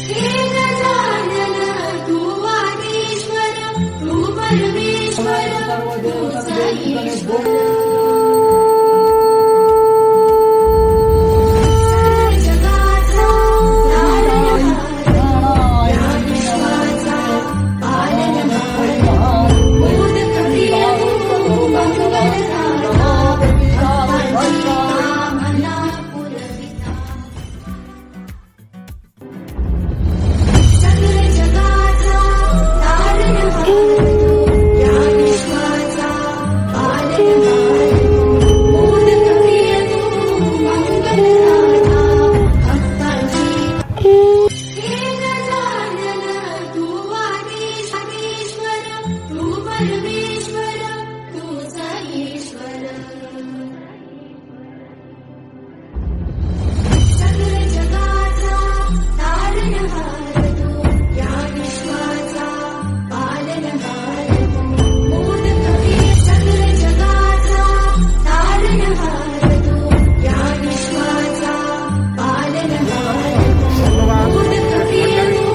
हे गजानन तू आदिश्वर तू परमेश्वर तूच ईश्वर परमेश्वर तूच ईश्वर सकल जगाचा तारणहार तू या विश्वाचा पालनहार तू मोदक प्रिय सकल जगाचा तारणहार तू या विश्वाचा पालनहार तू मोदक प्रिय तू